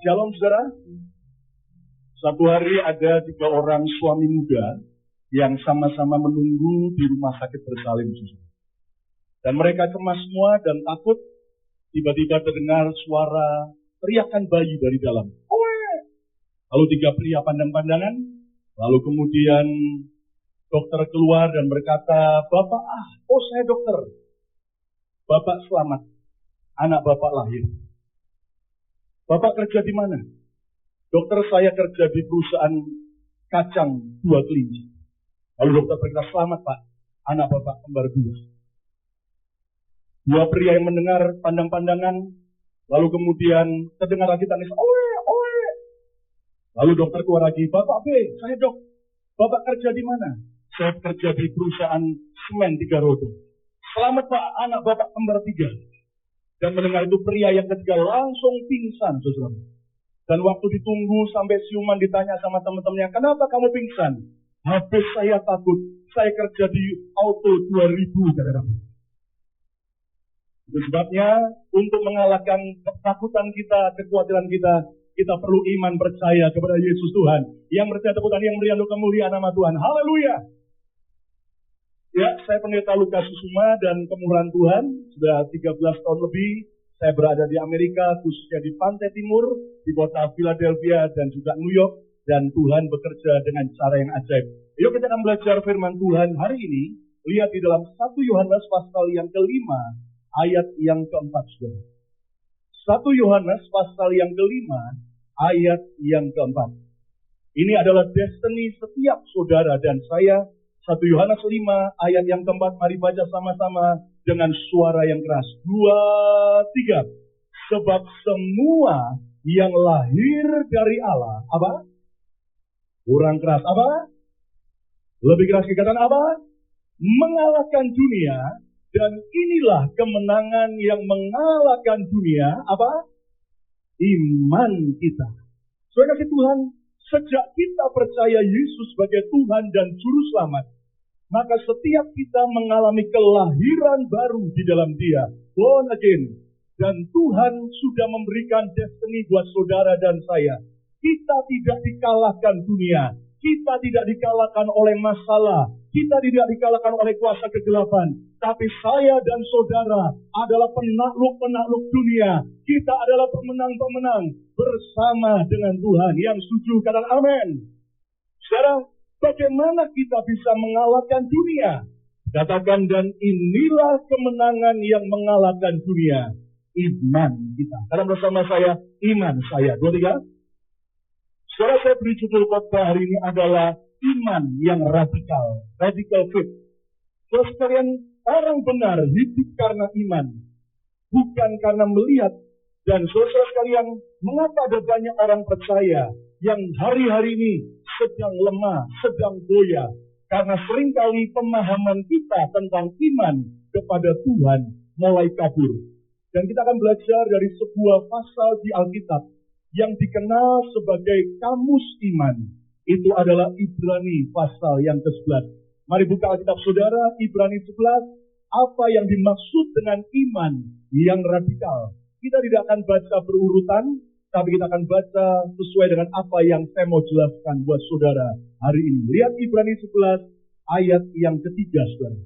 Shalom saudara. Satu hari ada 3 orang suami muda yang sama-sama menunggu di rumah sakit bersalin. Dan mereka cemas semua dan takut. Tiba-tiba terdengar suara teriakan bayi dari dalam. Lalu 3 pria pandang-pandangan. Lalu kemudian dokter keluar dan berkata, "Bapak, saya dokter. Bapak selamat. Anak Bapak lahir. Bapak kerja di mana?" "Dokter, saya kerja di perusahaan kacang 2 kelinci." Lalu dokter berkata, "Selamat Pak, anak Bapak kembar 2. 2 pria yang mendengar pandang-pandangan, lalu kemudian terdengar lagi tangis, "Oe, oe." Lalu dokter keluar lagi, "Bapak B, saya dok. Bapak kerja di mana?" "Saya kerja di perusahaan semen 3 roda." "Selamat Pak, anak Bapak kembar 3. Dan mendengar itu pria yang ketiga langsung pingsan, saudara. Dan waktu ditunggu sampai siuman ditanya sama teman-temannya, "Kenapa kamu pingsan?" "Habis saya takut, saya kerja di auto 2000, saudara." Itu sebabnya untuk mengalahkan ketakutan kita, kekhawatiran kita perlu iman percaya kepada Yesus Tuhan. Yang percaya tepuk tangan yang meriah untuk kemuliaan nama Tuhan. Haleluya. Ya, saya pendeta Lukas Susuma dan kemurahan Tuhan. Sudah 13 tahun lebih saya berada di Amerika, khususnya di pantai timur, di kota Philadelphia dan juga New York. Dan Tuhan bekerja dengan cara yang ajaib. Yuk kita akan belajar firman Tuhan hari ini. Lihat di dalam 1 Yohanes pasal yang ke-5, ayat yang ke-4. 1 Yohanes pasal yang ke-5, ayat yang ke-4. Ini adalah destiny setiap saudara dan saya. 1 Yohanes 5, ayat yang ke-4. Mari baca sama-sama dengan suara yang keras. 2, 3. Sebab semua yang lahir dari Allah, apa? Kurang keras, apa? Lebih keras dikatakan apa? Mengalahkan dunia. Dan inilah kemenangan yang mengalahkan dunia, apa? Iman kita. Saudara kasih Tuhan, sejak kita percaya Yesus sebagai Tuhan dan Juru Selamat, maka setiap kita mengalami kelahiran baru di dalam Dia. Born again. Dan Tuhan sudah memberikan destiny buat saudara dan saya. Kita tidak dikalahkan dunia. Kita tidak dikalahkan oleh masalah. Kita tidak dikalahkan oleh kuasa kegelapan. Tapi saya dan saudara adalah penakluk-penakluk dunia. Kita adalah pemenang-pemenang bersama dengan Tuhan. Yang setuju katakan amin. Sekarang, bagaimana kita bisa mengalahkan dunia? Katakan, dan inilah kemenangan yang mengalahkan dunia. Iman kita. Karena bersama saya, iman saya. 2, 3. Sekarang saya beri judul khotbah hari ini adalah iman yang radikal. Radical faith. Terus sekalian, orang benar hidup karena iman. Bukan karena melihat. Dan saudara sekalian, mengapa ada banyak orang percaya yang hari-hari ini sedang lemah, sedang goyah. Karena seringkali pemahaman kita tentang iman kepada Tuhan mulai kabur. Dan kita akan belajar dari sebuah pasal di Alkitab yang dikenal sebagai kamus iman. Itu adalah Ibrani pasal yang ke-11. Mari buka Alkitab saudara, Ibrani 11. Apa yang dimaksud dengan iman yang radikal? Kita tidak akan baca berurutan, tapi kita akan baca sesuai dengan apa yang saya mau jelaskan buat saudara hari ini. Lihat Ibrani 11 ayat yang ketiga, saudara.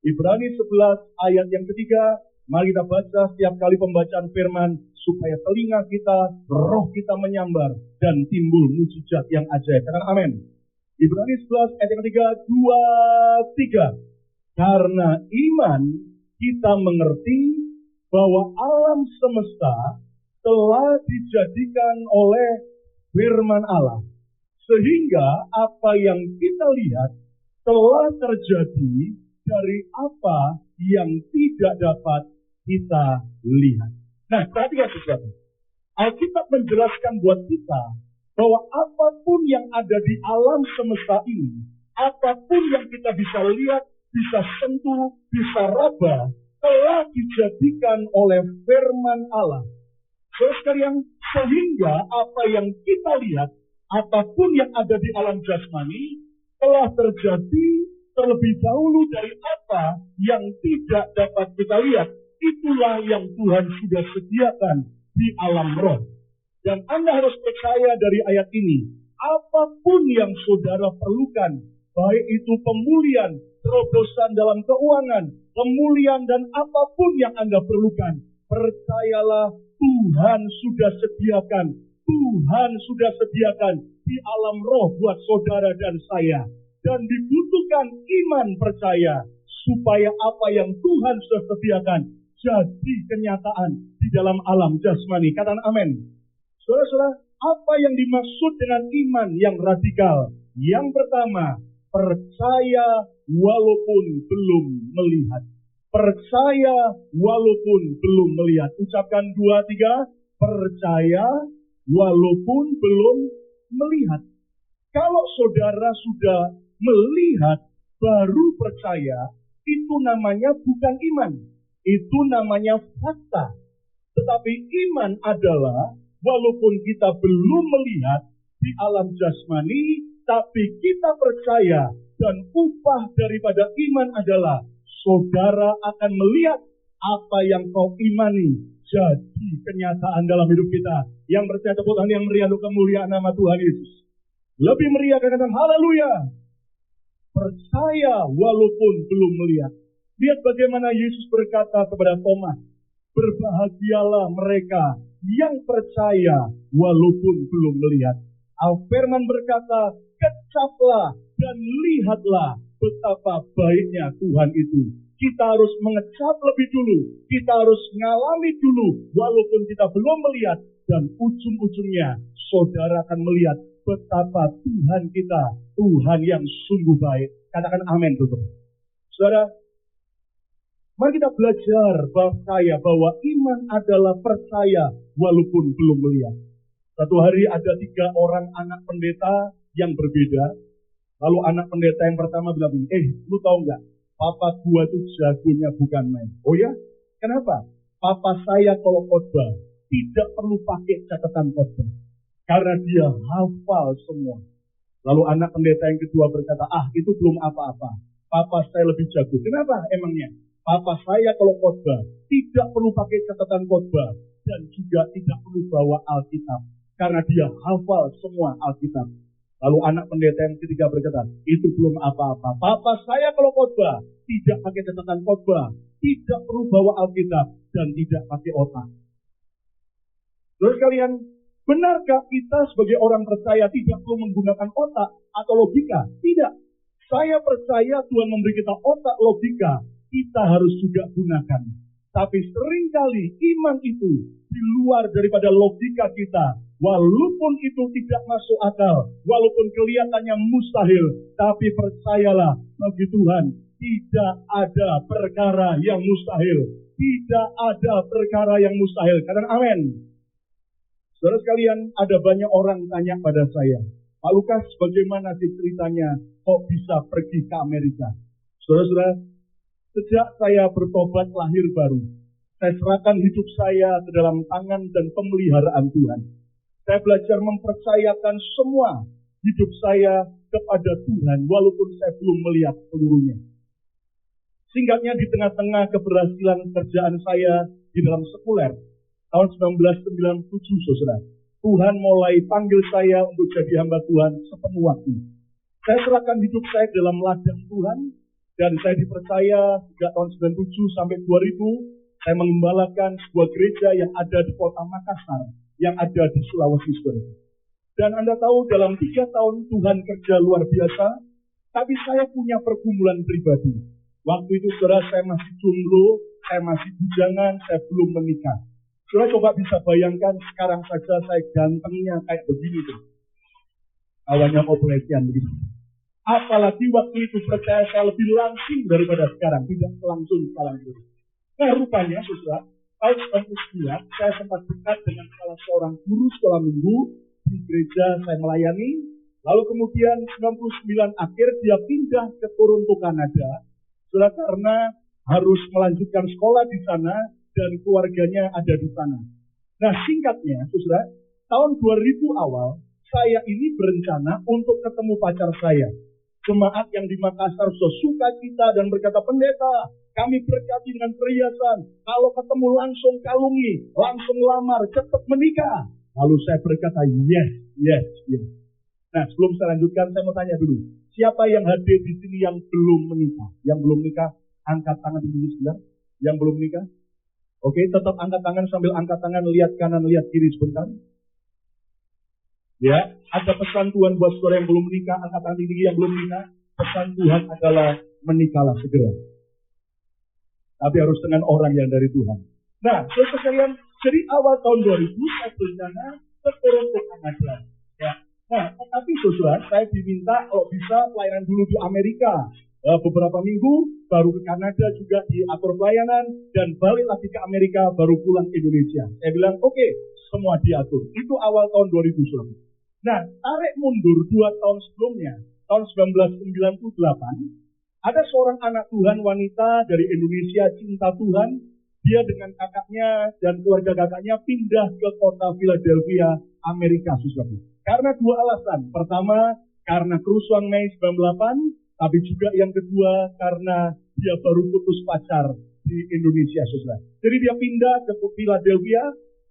Ibrani 11 ayat yang ketiga. Mari kita baca setiap kali pembacaan firman supaya telinga kita, roh kita menyambar dan timbul mujizat yang ajaib. Katakan amin. Ibrani 11 ayat yang ketiga, 2, 3. Karena iman kita mengerti bahwa alam semesta telah dijadikan oleh firman Allah. Sehingga apa yang kita lihat telah terjadi dari apa yang tidak dapat kita lihat. Nah, perhatikan sesuatu. Alkitab menjelaskan buat kita bahwa apapun yang ada di alam semesta ini, apapun yang kita bisa lihat, bisa sentuh, bisa raba, telah dijadikan oleh firman Allah. Saudara sekalian, sehingga apa yang kita lihat, apapun yang ada di alam jasmani, telah terjadi terlebih dahulu dari apa yang tidak dapat kita lihat. Itulah yang Tuhan sudah sediakan di alam roh. Dan Anda harus percaya dari ayat ini, apapun yang saudara perlukan, baik itu pemulihan, terobosan dalam keuangan, pemulihan dan apapun yang Anda perlukan, percayalah Tuhan sudah sediakan. Tuhan sudah sediakan di alam roh buat saudara dan saya. Dan dibutuhkan iman percaya supaya apa yang Tuhan sudah sediakan jadi kenyataan di dalam alam jasmani. Katakan amin. Saudara-saudara, apa yang dimaksud dengan iman yang radikal? Yang pertama, percaya walaupun belum melihat. Percaya walaupun belum melihat. Ucapkan 2, 3. Percaya walaupun belum melihat. Kalau saudara sudah melihat baru percaya, itu namanya bukan iman. Itu namanya fakta. Tetapi iman adalah walaupun kita belum melihat di alam jasmani, tapi kita percaya dan upah daripada iman adalah saudara akan melihat apa yang kau imani jadi kenyataan dalam hidup kita. Yang percaya tepuk tangan yang meriah untuk kemuliaan nama Tuhan Yesus. Lebih meriah katakan haleluya. Percaya walaupun belum melihat. Lihat bagaimana Yesus berkata kepada Thomas, berbahagialah mereka yang percaya walaupun belum melihat. Al-Firman berkata, kecaplah dan lihatlah betapa baiknya Tuhan itu. Kita harus mengecap lebih dulu. Kita harus mengalami dulu walaupun kita belum melihat. Dan ujung-ujungnya saudara akan melihat betapa Tuhan kita, Tuhan yang sungguh baik. Katakan amin tutup. Saudara, mari kita belajar percaya bahwa iman adalah percaya walaupun belum melihat. Satu hari ada 3 orang anak pendeta yang berbeda. Lalu anak pendeta yang pertama bilang, lu tahu nggak? Papa gua tuh jagonya bukan main. Oh ya? Kenapa? Papa saya kalau khotbah tidak perlu pakai catatan khotbah. Karena dia hafal semua. Lalu anak pendeta yang kedua berkata, itu belum apa-apa. Papa saya lebih jago. Kenapa emangnya? Papa saya kalau khotbah tidak perlu pakai catatan khotbah. Dan juga tidak perlu bawa Alkitab. Karena dia hafal semua Alkitab. Lalu anak pendeta yang ketiga berkata, itu belum apa-apa. Papa saya kalau khotbah tidak pakai catatan khotbah, tidak perlu bawa Alkitab, dan tidak pakai otak. Terus kalian, benarkah kita sebagai orang percaya tidak perlu menggunakan otak atau logika? Tidak. Saya percaya Tuhan memberi kita otak logika, kita harus juga gunakan. Tapi seringkali iman itu di luar daripada logika kita. Walaupun itu tidak masuk akal, walaupun kelihatannya mustahil, tapi percayalah bagi Tuhan, tidak ada perkara yang mustahil. Tidak ada perkara yang mustahil. Katakan amin. Saudara sekalian, ada banyak orang tanya pada saya, Pak Lukas, bagaimana sih ceritanya kok bisa pergi ke Amerika? Saudara-saudara, sejak saya bertobat lahir baru, saya serahkan hidup saya ke dalam tangan dan pemeliharaan Tuhan. Saya belajar mempercayakan semua hidup saya kepada Tuhan, walaupun saya belum melihat seluruhnya. Singkatnya, di tengah-tengah keberhasilan kerjaan saya di dalam sekuler, tahun 1997, saudara, Tuhan mulai panggil saya untuk jadi hamba Tuhan sepenuh waktu. Saya serahkan hidup saya dalam ladang Tuhan, dan saya dipercaya sejak tahun 97 sampai 2000, saya mengembalakan sebuah gereja yang ada di kota Makassar, yang ada di Sulawesi Selatan. Dan Anda tahu dalam 3 tahun Tuhan kerja luar biasa, tapi saya punya pergumulan pribadi. Waktu itu saudara, saya masih jomblo, saya masih bujangan, saya belum menikah. Saudara coba bisa bayangkan sekarang saja saya gantengnya kayak begini tuh. Awalnya mau pelecehan begitu. Apalagi waktu itu percaya saya lebih langsing daripada sekarang, tidak langsung salah itu. Nah rupanya saudara, tahun 1999, saya sempat dekat dengan salah seorang guru sekolah minggu di gereja saya melayani. Lalu kemudian 99 akhir dia pindah ke Toronto, Kanada. Sudah karena harus melanjutkan sekolah di sana dan keluarganya ada di sana. Nah singkatnya, saudara, tahun 2000 awal, saya ini berencana untuk ketemu pacar saya. Jemaat yang di Makassar sudah suka kita dan berkata, pendeta, kami berkati dengan perhiasan. Kalau ketemu langsung kalungi, langsung lamar, cepat menikah. Lalu saya berkata, yes, yes, yes. Nah, sebelum saya lanjutkan, saya mau tanya dulu. Siapa yang hadir di sini yang belum menikah? Yang belum nikah, angkat tangan di sini sebentar. Yang belum nikah? Oke, tetap angkat tangan sambil angkat tangan, lihat kanan, lihat kiri sebentar. Ya, ada pesan Tuhan buat saudara yang belum menikah, angkat tangan tinggi yang belum menikah. Pesan Tuhan adalah menikahlah segera. Tapi harus dengan orang yang dari Tuhan. Nah, saudara sekalian, dari awal tahun 2000 saya berencana turun ke Kanada. Ya. Nah, tetapi saudara, saya diminta kalau bisa pelayanan dulu di Amerika. Beberapa minggu, baru ke Kanada juga diatur pelayanan, dan balik lagi ke Amerika, baru pulang ke Indonesia. Saya bilang, oke, semua diatur. Itu awal tahun 2000, saudara. Nah, tarik mundur 2 tahun sebelumnya, tahun 1998, ada seorang anak Tuhan wanita dari Indonesia, cinta Tuhan. Dia dengan kakaknya dan keluarga kakaknya pindah ke kota Philadelphia, Amerika, saudara. Karena 2 alasan. Pertama, karena kerusuhan Mei 98, tapi juga yang kedua, karena dia baru putus pacar di Indonesia, saudara. Jadi dia pindah ke Philadelphia.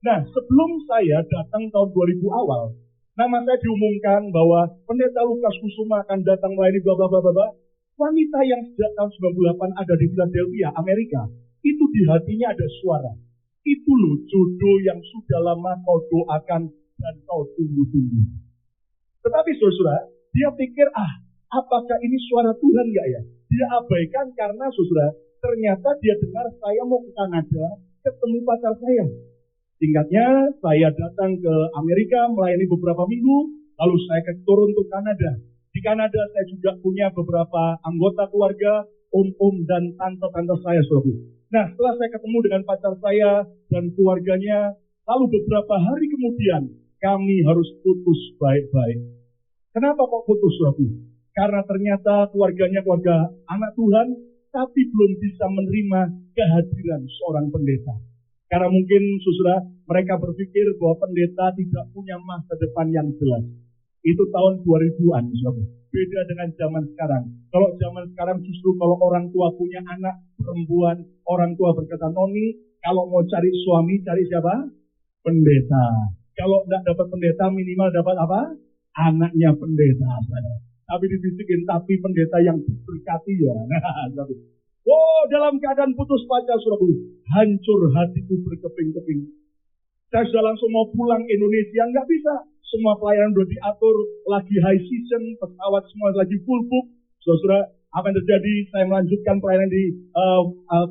Nah, sebelum saya datang tahun 2000 awal, nama saya diumumkan bahwa Pendeta Lukas Kusuma akan datang melayani bla bla bla bla. Wanita yang sejak tahun 98 ada di Philadelphia, Amerika, itu di hatinya ada suara. Itu loh jodoh yang sudah lama kau doakan dan kau tunggu-tunggu. Tetapi saudara, dia pikir, apakah ini suara Tuhan enggak ya? Dia abaikan karena saudara, ternyata dia dengar saya mau ke Kanada, ketemu pacar saya. Singkatnya, saya datang ke Amerika melayani beberapa minggu, lalu saya turun ke Kanada. Di Kanada saya juga punya beberapa anggota keluarga, om-om dan tante-tante saya, saudara. Nah, setelah saya ketemu dengan pacar saya dan keluarganya, lalu beberapa hari kemudian kami harus putus baik-baik. Kenapa kok putus, saudara? Karena ternyata keluarganya keluarga anak Tuhan, tapi belum bisa menerima kehadiran seorang pendeta. Karena mungkin, saudara, mereka berpikir bahwa pendeta tidak punya masa depan yang jelas. Itu tahun 2000-an, saudara. Beda dengan zaman sekarang. Kalau zaman sekarang justru kalau orang tua punya anak perempuan, orang tua berkata, Noni, kalau mau cari suami, cari siapa? Pendeta. Kalau tidak dapat pendeta, minimal dapat apa? Anaknya pendeta. Tapi dibisikin, tapi pendeta yang berkati ya. Dalam keadaan putus pacar, saudara, hancur hatiku berkeping-keping. Saya sudah langsung mau pulang Indonesia, nggak bisa. Semua pelayanan sudah diatur, lagi high season, pesawat semua lagi full book. Saudara, apa yang terjadi? Saya melanjutkan pelayanan di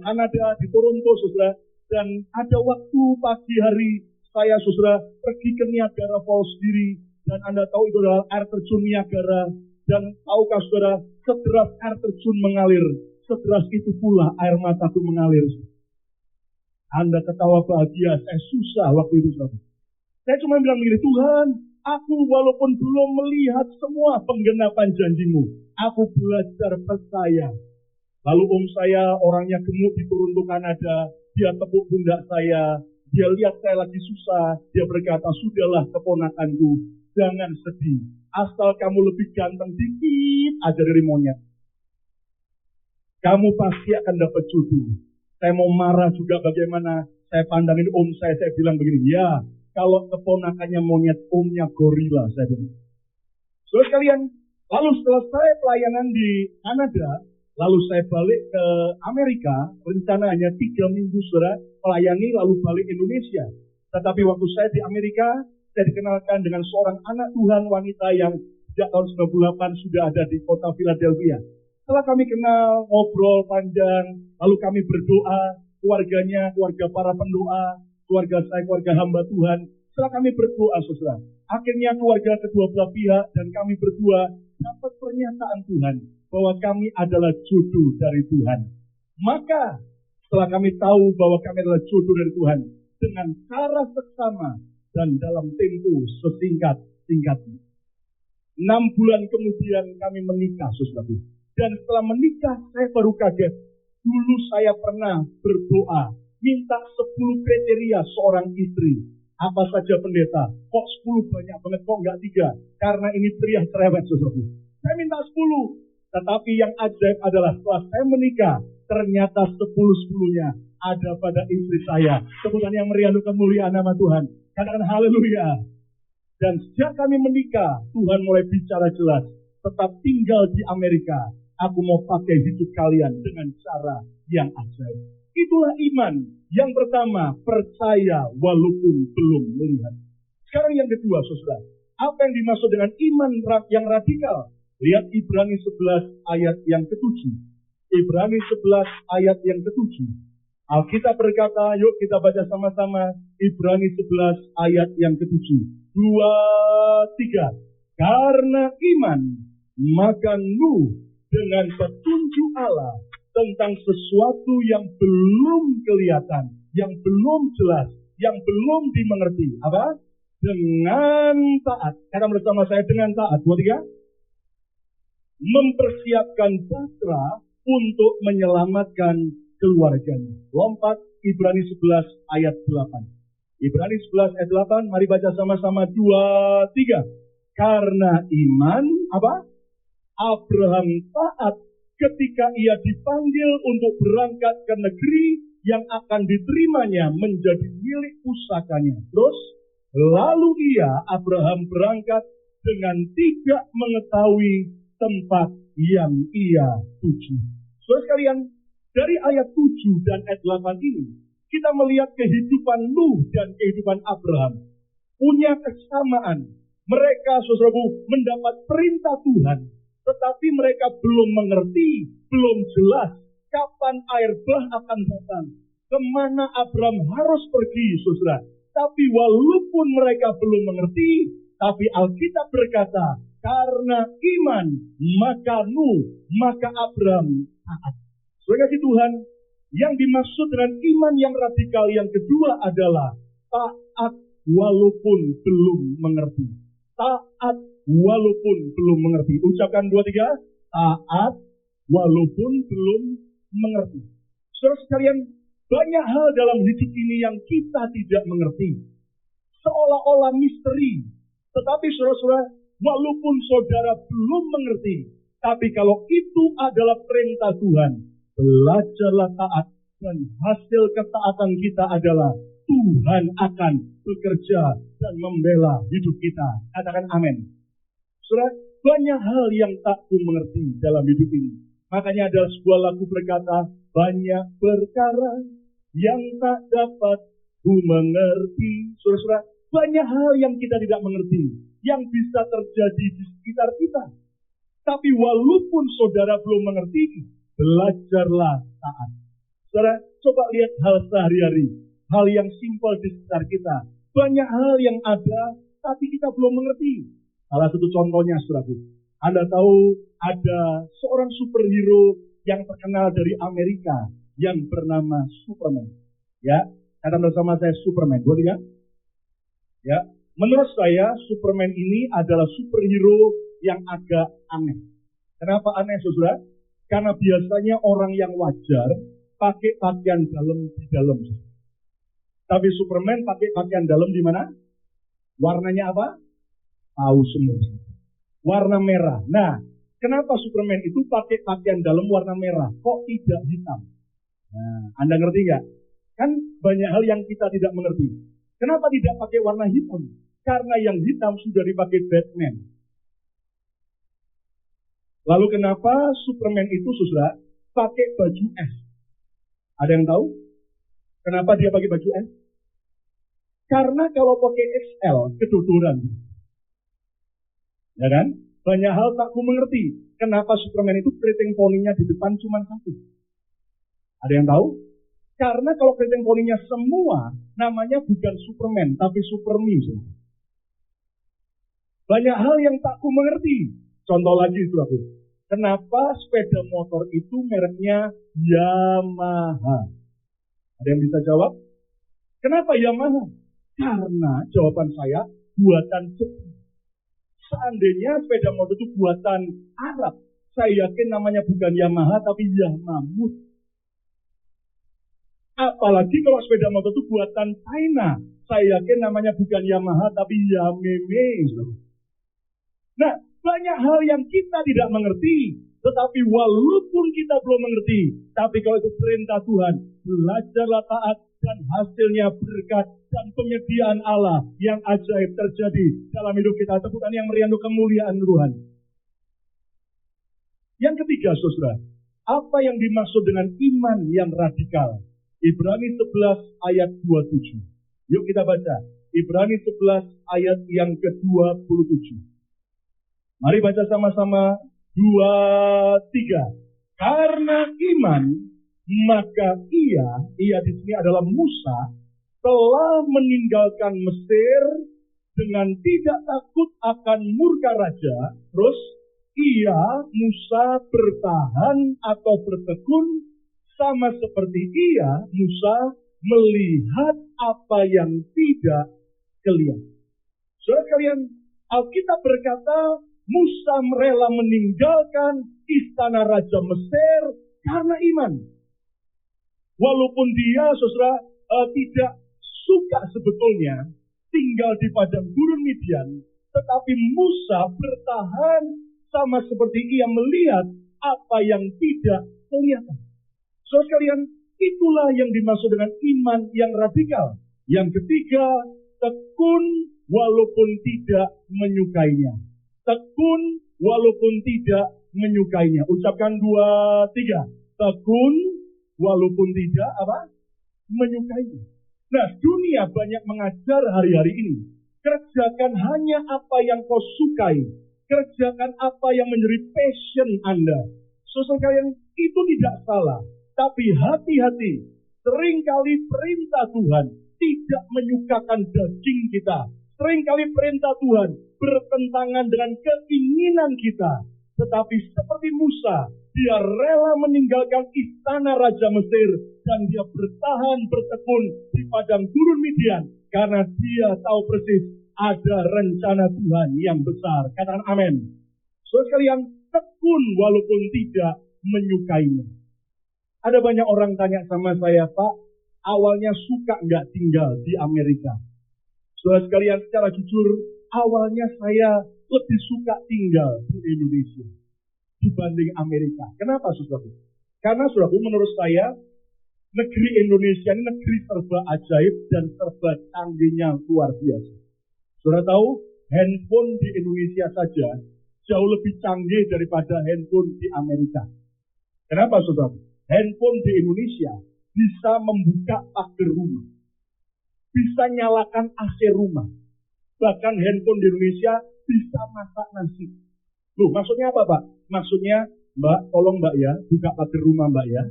Kanada, di Toronto, saudara. Dan ada waktu pagi hari, saya, saudara, pergi ke Niagara Falls sendiri. Dan Anda tahu itu adalah air terjun Niagara. Dan tahukah saudara, sederas air terjun mengalir, sederas itu pula air mataku mengalir. Anda ketawa bahagia, saya susah waktu itu, saudara. Saya cuma bilang begini, Tuhan, aku walaupun belum melihat semua penggenapan janjimu, aku belajar percaya. Lalu om saya, orangnya gemuk di Toronto, Kanada, dia tepuk pundak saya, dia lihat saya lagi susah, dia berkata, sudahlah keponakanku, jangan sedih, asal kamu lebih ganteng dikit aja dari monyet. Kamu pasti akan dapat jodoh. Saya mau marah juga bagaimana, saya pandangin om saya bilang begini, ya, kalau keponakannya monyet, omnya gorila, saya bilang. Saudara sekalian, lalu setelah saya pelayanan di Kanada, lalu saya balik ke Amerika, rencananya 3 minggu saudara, melayani lalu balik Indonesia. Tetapi waktu saya di Amerika, saya dikenalkan dengan seorang anak Tuhan wanita yang sejak tahun 98 sudah ada di kota Philadelphia. Setelah kami kenal, ngobrol panjang, lalu kami berdoa, keluarganya, keluarga para pendoa, keluarga saya, keluarga hamba Tuhan. Setelah kami berdoa, saudara, akhirnya keluarga kedua belah pihak dan kami berdua dapat pernyataan Tuhan bahwa kami adalah jodoh dari Tuhan. Maka setelah kami tahu bahwa kami adalah jodoh dari Tuhan, dengan cara seksama dan dalam tempo sesingkat-singkatnya, 6 bulan kemudian kami menikah, saudara. Dan setelah menikah, saya baru kaget. Dulu saya pernah berdoa, minta 10 kriteria seorang istri. Apa saja pendeta? Kok 10 banyak banget, kok enggak 3? Karena ini pria cerewet, saudara. Saya minta 10. Tetapi yang ajaib adalah setelah saya menikah, ternyata 10-10-nya ada pada istri saya. Tepuk tangan yang meriah untuk kemuliaan nama Tuhan. Katakan haleluya. Dan sejak kami menikah, Tuhan mulai bicara jelas. Tetap tinggal di Amerika. Aku mau pakai hidup kalian dengan cara yang ajaib. Itulah iman. Yang pertama, percaya walaupun belum melihat. Sekarang yang kedua, saudara. Apa yang dimaksud dengan iman yang radikal? Lihat Ibrani 11 ayat yang ke-7. Ibrani 11 ayat yang ke-7. Alkitab berkata, yuk kita baca sama-sama. Ibrani 11 ayat yang ke-7. 2, 3. Karena iman, maka Nuh dengan petunjuk Allah tentang sesuatu yang belum kelihatan, yang belum jelas, yang belum dimengerti. Apa? Dengan taat. Kata bersama saya, dengan taat. 2, 3. Mempersiapkan batra untuk menyelamatkan keluarganya. Lompat Ibrani 11 ayat 8. Ibrani 11 ayat 8, mari baca sama-sama. 2, 3. Karena iman, apa? Abraham taat ketika ia dipanggil untuk berangkat ke negeri yang akan diterimanya menjadi milik pusakanya. Terus, lalu Abraham berangkat dengan tidak mengetahui tempat yang ia tuju. Saudara sekalian, dari ayat 7 dan ayat 8 ini, kita melihat kehidupan Nuh dan kehidupan Abraham punya kesamaan. Mereka, saudaraku, mendapat perintah Tuhan, tetapi mereka belum mengerti, belum jelas kapan air bah akan datang, kemana Abraham harus pergi, saudara. Tapi walaupun mereka belum mengerti, tapi Alkitab berkata, karena iman, maka Nuh, maka Abraham taat. Saudara kasih Tuhan, yang dimaksud dengan iman yang radikal yang kedua adalah taat walaupun belum mengerti. Taat walaupun belum mengerti. Ucapkan 2, 3. Taat walaupun belum mengerti. Saudara sekalian, banyak hal dalam hidup ini yang kita tidak mengerti. Seolah-olah misteri. Tetapi saudara-saudara, walaupun saudara belum mengerti, tapi kalau itu adalah perintah Tuhan, belajarlah taat, dan hasil ketaatan kita adalah Tuhan akan bekerja dan membela hidup kita. Katakan amin. Saudara, banyak hal yang tak ku mengerti dalam hidup ini. Makanya ada sebuah lagu berkata, banyak perkara yang tak dapat ku mengerti. Saudara-saudara, banyak hal yang kita tidak mengerti, yang bisa terjadi di sekitar kita. Tapi walaupun saudara belum mengerti, belajarlah taat. Saudara, coba lihat hal sehari-hari, hal yang simpel di sekitar kita. Banyak hal yang ada, tapi kita belum mengerti. Salah satu contohnya, saudaraku, Anda tahu ada seorang superhero yang terkenal dari Amerika yang bernama Superman. Ya, kata bersama saya Superman. 2, 3. Ya, menurut saya Superman ini adalah superhero yang agak aneh. Kenapa aneh, saudara? Karena biasanya orang yang wajar pakai pakaian dalam di dalam. Tapi Superman pakai pakaian dalam di mana? Warnanya apa? Tahu semua. Warna merah. Nah, kenapa Superman itu pakai pakaian dalam warna merah? Kok tidak hitam? Nah, Anda ngerti nggak? Kan banyak hal yang kita tidak mengerti. Kenapa tidak pakai warna hitam? Karena yang hitam sudah dipakai Batman. Lalu kenapa Superman itu, saudara, pakai baju S? Ada yang tahu? Kenapa dia pakai baju S? Karena kalau pakai XL, kedodoran. Ya kan? Banyak hal tak ku mengerti. Kenapa Superman itu keriting poninya di depan cuma satu? Ada yang tahu? Karena kalau keriting poninya semua, namanya bukan Superman, tapi Superme. Banyak hal yang tak ku mengerti. Contoh lagi, saudaraku. Kenapa sepeda motor itu mereknya Yamaha? Ada yang bisa jawab? Kenapa Yamaha? Karena jawaban saya, buatan Jepang. Seandainya sepeda motor itu buatan Arab, saya yakin namanya bukan Yamaha, tapi Yamaha. Apalagi kalau sepeda motor itu buatan China, saya yakin namanya bukan Yamaha, tapi Yameme. Nah, banyak hal yang kita tidak mengerti, Tetapi walaupun kita belum mengerti, tapi kalau itu perintah Tuhan, belajarlah taat dan hasilnya berkat dan penyediaan Allah yang ajaib terjadi dalam hidup kita. Tepuk tangan yang meriah untuk kemuliaan Tuhan. Yang ketiga, saudara, apa yang dimaksud dengan iman yang radikal? Ibrani 11 ayat 27. Yuk kita baca. Ibrani 11 ayat yang ke-27. Mari baca sama-sama. 2, 3. Karena iman, maka ia di sini adalah Musa, telah meninggalkan Mesir dengan tidak takut akan murka raja. Terus, Musa bertahan atau bertekun sama seperti Musa melihat apa yang tidak kelihatan. Saudara sekalian, Alkitab berkata, Musa rela meninggalkan istana Raja Mesir karena iman. Walaupun dia, saudara, tidak suka sebetulnya tinggal di padang gurun Midian, tetapi Musa bertahan sama seperti ia melihat apa yang tidak kelihatan. Saudara sekalian, itulah yang dimaksud dengan iman yang radikal. Yang ketiga, tekun walaupun tidak menyukainya. Tekun walaupun tidak menyukainya. Ucapkan 2, 3. Tekun walaupun tidak menyukainya. Nah, dunia banyak mengajar hari-hari ini. Kerjakan hanya apa yang kau sukai. Kerjakan apa yang menjadi passion Anda. Saudara yang itu tidak salah. Tapi hati-hati. Seringkali perintah Tuhan tidak menyukakan daging kita. Seringkali perintah Tuhan bertentangan dengan keinginan kita. Tetapi seperti Musa, dia rela meninggalkan istana Raja Mesir dan dia bertahan bertekun di padang gurun Midian karena dia tahu persis ada rencana Tuhan yang besar. Katakan amin. Saudara sekalian, tekun walaupun tidak menyukainya. Ada banyak orang tanya sama saya, Pak, awalnya suka nggak tinggal di Amerika? Saudara sekalian, secara jujur, awalnya saya lebih suka tinggal di Indonesia dibanding Amerika. Kenapa, saudaraku? Karena, saudaraku, menurut saya, negeri Indonesia ini negeri serba ajaib dan serba canggihnya luar biasa. Saudara tahu, handphone di Indonesia saja jauh lebih canggih daripada handphone di Amerika. Kenapa, saudaraku? Handphone di Indonesia bisa membuka pagar rumah. Bisa nyalakan AC rumah. Bahkan handphone di Indonesia bisa masak nasi. Loh, maksudnya apa, Pak? Maksudnya, Mbak, tolong Mbak ya, buka pagar rumah Mbak ya.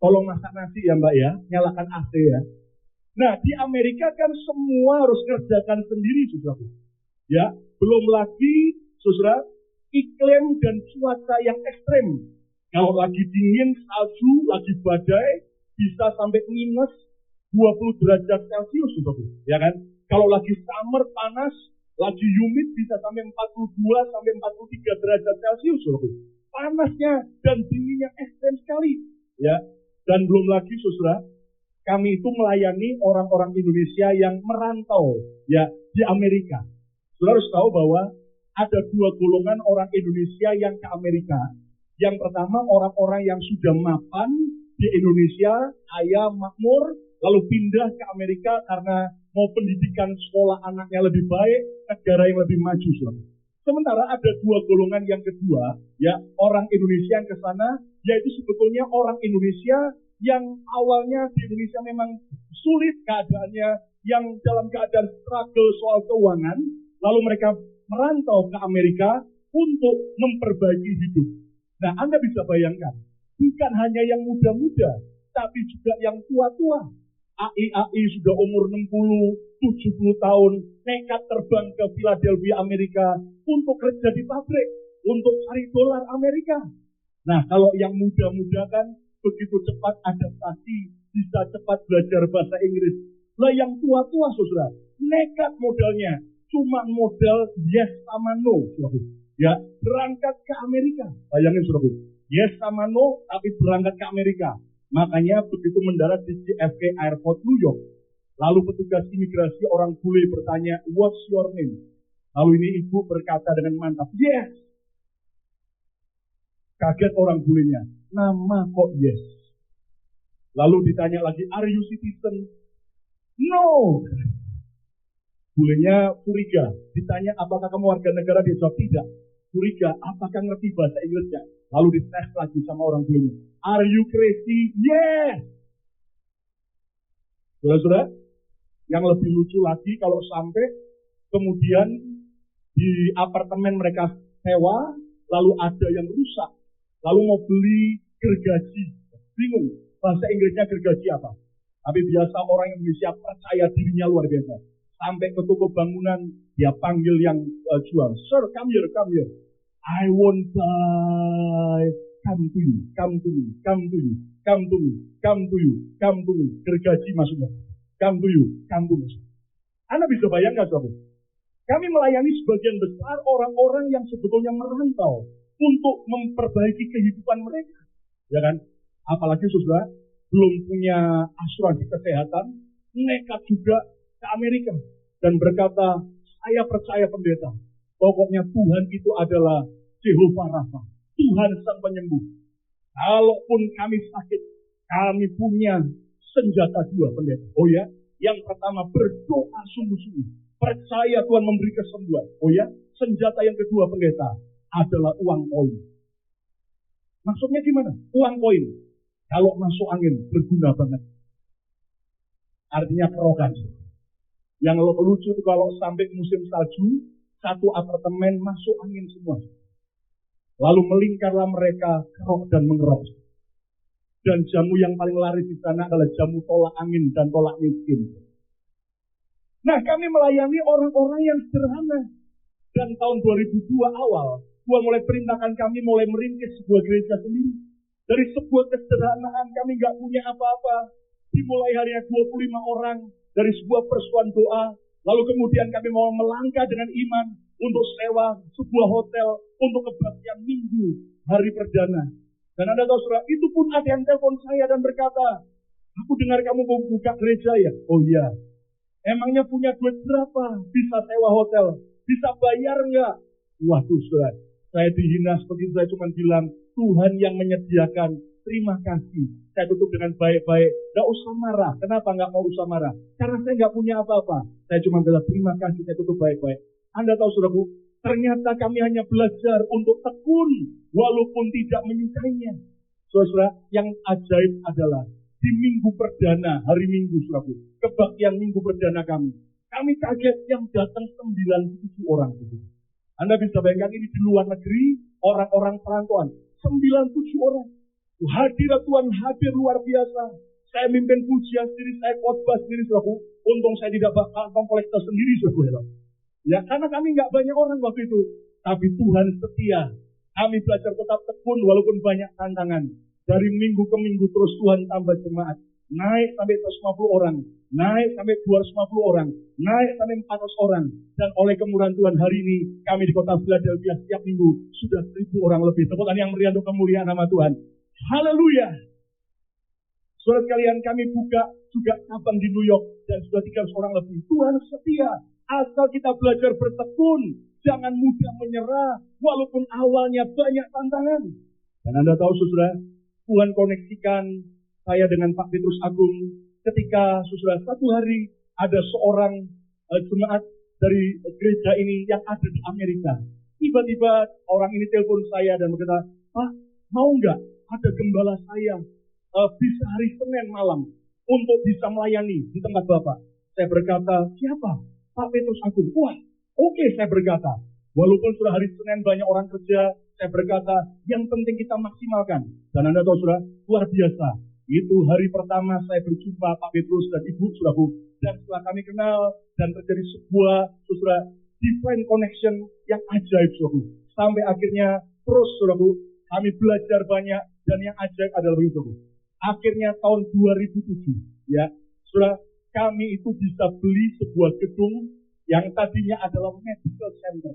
Tolong masak nasi ya Mbak ya, nyalakan AC ya. Nah, di Amerika kan semua harus kerjakan sendiri, saudara. Ya, belum lagi, saudara, iklim dan cuaca yang ekstrem. Kalau lagi dingin, salju, lagi badai, bisa sampai minus 20 derajat Celcius, saudara. Ya kan? Kalau lagi summer panas, lagi humid bisa sampai 42 sampai 43 derajat Celcius, saudara. Panasnya dan dinginnya ekstrem sekali. Ya, dan belum lagi, saudara, kami itu melayani orang-orang Indonesia yang merantau ya di Amerika. Saudara harus tahu bahwa ada dua golongan orang Indonesia yang ke Amerika. Yang pertama, orang-orang yang sudah mapan di Indonesia, kaya, makmur, lalu pindah ke Amerika karena mau pendidikan sekolah anaknya lebih baik, negara yang lebih maju. Saudara. Sementara ada dua golongan yang kedua, ya orang Indonesia yang ke sana, yaitu sebetulnya orang Indonesia yang awalnya di Indonesia memang sulit keadaannya, yang dalam keadaan struggle soal keuangan, lalu mereka merantau ke Amerika untuk memperbaiki hidup. Nah, Anda bisa bayangkan, bukan hanya yang muda-muda, tapi juga yang tua-tua. AI sudah umur 60, 70 tahun, nekat terbang ke Philadelphia, Amerika, untuk kerja di pabrik, untuk cari dolar Amerika. Nah, kalau yang muda-muda kan begitu cepat adaptasi, bisa cepat belajar bahasa Inggris. Lah yang tua-tua, saudara, nekat modalnya, cuma modal yes sama no, saudara. Ya, berangkat ke Amerika. Bayangin, saudara, yes sama no, tapi berangkat ke Amerika. Makanya begitu mendarat di JFK Airport New York, lalu petugas imigrasi orang bule bertanya, what's your name? Lalu ini ibu berkata dengan mantap, yes. Kaget orang bulenya. Nama kok yes? Lalu ditanya lagi, are you citizen? No. Bulenya curiga. Ditanya, apakah kamu warga negara? Dia jawab tidak. Curiga, apakah ngerti bahasa Inggrisnya? Lalu dites lagi sama orang bulenya. Are you crazy? Yes. Saudara-saudara, yang lebih lucu lagi kalau sampai kemudian di apartemen mereka sewa, lalu ada yang rusak, lalu mau beli gergaji. Bingung, bahasa Inggrisnya gergaji apa? Tapi biasa orang Indonesia percaya dirinya luar biasa. Sampai ke toko bangunan, dia panggil yang jual. Sir, come here, come here. I won't buy. Come to you, come to me, come to you, come to me, come to you, come to me. Gergaji maksudnya. Come to you, come to me. Anda bisa bayangkan, saudara? Kami melayani sebagian besar orang-orang yang sebetulnya merantau untuk memperbaiki kehidupan mereka. Ya kan? Apalagi saudara, belum punya asuransi kesehatan, nekat juga ke Amerika. Dan berkata, saya percaya pendeta, pokoknya Tuhan itu adalah Jehovah Rafa. Tuhan sang penyembuh. Kalaupun kami sakit, kami punya senjata dua, pendeta. Oh ya, yang pertama berdoa sungguh-sungguh. Percaya Tuhan memberi kesembuhan. Oh ya, senjata yang kedua, pendeta, adalah uang koin. Maksudnya gimana? Uang koin. Kalau masuk angin, berguna banget. Artinya kerokan. Yang lucu itu kalau sampai musim salju, satu apartemen masuk angin semua. Lalu melingkarlah mereka kerok dan mengerok. Dan jamu yang paling laris di sana adalah jamu tolak angin dan tolak miskin. Nah, kami melayani orang-orang yang sederhana. Dan tahun 2002 awal, Tuhan mulai perintahkan kami mulai merintis sebuah gereja sendiri. Dari sebuah kesederhanaan, kami nggak punya apa-apa. Dimulai harinya 25 orang dari sebuah persuan doa. Lalu kemudian kami mau melangkah dengan iman untuk sewa sebuah hotel untuk kebaktian minggu hari perdana. Dan Anda tahu saudara, itu pun ada yang telepon saya dan berkata, aku dengar kamu mau buka gereja ya? Oh iya. Emangnya punya duit berapa? Bisa sewa hotel? Bisa bayar nggak? Waduh saudara, saya dihina seperti itu. Saya cuma bilang, Tuhan yang menyediakan, terima kasih. Saya tutup dengan baik-baik. Nggak usah marah. Kenapa nggak mau usah marah? Karena saya nggak punya apa-apa. Saya cuma bilang, terima kasih. Saya tutup baik-baik. Anda tahu saudaraku, ternyata kami hanya belajar untuk tekun, walaupun tidak menyukainya. Saudara, yang ajaib adalah, di minggu perdana, hari Minggu saudaraku, kebaktian minggu perdana kami kaget yang datang 97 orang. Anda bisa bayangkan ini di luar negeri, orang-orang perantauan, 97 orang. Hadirat Tuhan hadir luar biasa. Saya mimpin pujian sendiri, saya khotbah sendiri, saudaraku. Untung saya tidak kantong kolektor sendiri, saudara. Ya, karena kami nggak banyak orang waktu itu. Tapi Tuhan setia. Kami belajar tetap tekun walaupun banyak tantangan. Dari minggu ke minggu terus Tuhan tambah jemaat. Naik sampai 150 orang. Naik sampai 250 orang. Naik sampai 400 orang. Dan oleh kemurahan Tuhan hari ini, kami di kota Philadelphia setiap minggu sudah 1.000 orang lebih. Tepukan yang meriah untuk kemuliaan nama Tuhan. Haleluya. Saudara sekalian, kami buka juga cabang di New York. Dan sudah 300 orang lebih. Tuhan setia. Asal kita belajar bertekun, jangan mudah menyerah, walaupun awalnya banyak tantangan. Dan Anda tahu saudara, Tuhan koneksikan saya dengan Pak Petrus Agung, ketika saudara satu hari ada seorang jemaat dari gereja ini yang ada di Amerika. Tiba-tiba orang ini telepon saya dan berkata, Pak, mau nggak ada gembala saya bisa hari Senin malam untuk bisa melayani di tempat Bapak? Saya berkata, siapa? Pak Petrus Agung. Wah, oke, saya berkata. Walaupun sudah hari Senin banyak orang kerja, saya berkata, yang penting kita maksimalkan. Dan Anda tahu sudah, luar biasa. Itu hari pertama saya berjumpa Pak Petrus dan Ibu, saudaraku. Dan setelah kami kenal, dan terjadi sebuah, saudara, divine connection yang ajaib, saudaraku. Sampai akhirnya, terus, saudaraku, kami belajar banyak, dan yang ajaib adalah begitu. Akhirnya tahun 2007, ya, saudara, kami itu bisa beli sebuah gedung yang tadinya adalah medical center,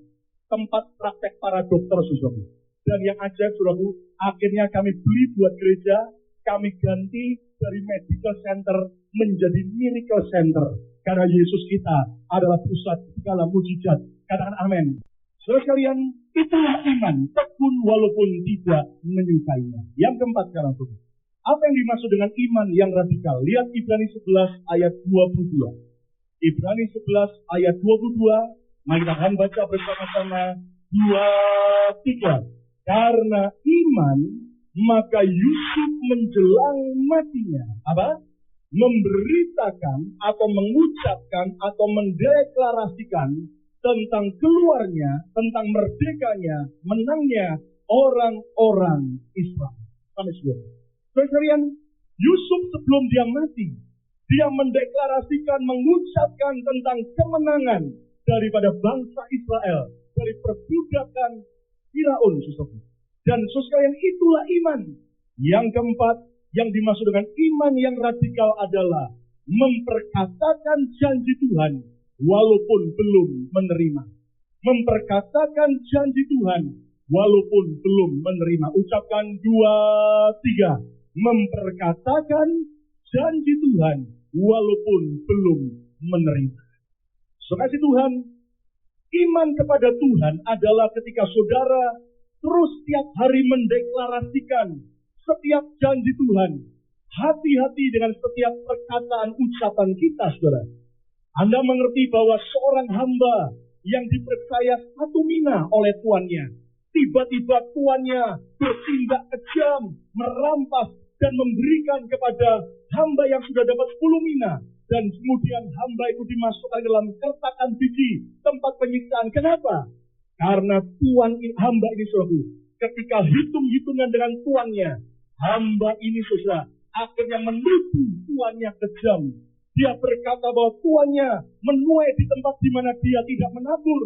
tempat praktek para dokter, saudaraku. Dan yang ajaib, saudaraku, akhirnya kami beli buat gereja, kami ganti dari medical center menjadi miracle center. Karena Yesus kita adalah pusat segala mujizat. Katakan amin. Saudara sekalian, itulah iman, tekun walaupun tidak menyukainya. Yang keempat sekarang, saudara. Apa yang dimaksud dengan iman yang radikal? Lihat Ibrani 11 ayat 22. Ibrani 11 ayat 22. Mari kita akan baca bersama-sama. 2, 3. Karena iman, maka Yusuf menjelang matinya. Apa? Memberitakan atau mengucapkan atau mendeklarasikan tentang keluarnya, tentang merdekanya, menangnya orang-orang Israel. Sampai sebelum. Sekalian, Yusuf sebelum dia mati, dia mendeklarasikan, mengucapkan tentang kemenangan daripada bangsa Israel, dari perbudakan Firaun, saudara. Dan sekalian, itulah iman. Yang keempat, yang dimaksud dengan iman yang radikal adalah memperkatakan janji Tuhan walaupun belum menerima. Memperkatakan janji Tuhan walaupun belum menerima. Ucapkan 2, 3. Memperkatakan janji Tuhan walaupun belum menerima. Sekasih Tuhan, iman kepada Tuhan adalah ketika saudara terus setiap hari mendeklarasikan setiap janji Tuhan. Hati-hati dengan setiap perkataan ucapan kita, saudara. Anda mengerti bahwa seorang hamba yang dipercaya satu mina oleh tuannya, tiba-tiba tuannya bertindak kejam, merampas, dan memberikan kepada hamba yang sudah dapat 10 mina. Dan kemudian hamba itu dimasukkan dalam kertakan biji, tempat penyiksaan. Kenapa? Karena tuan hamba ini, saudara, ketika hitung-hitungan dengan tuannya, hamba ini, saudara, akhirnya menuduh tuannya kejam. Dia berkata bahwa tuannya menuai di tempat di mana dia tidak menabur.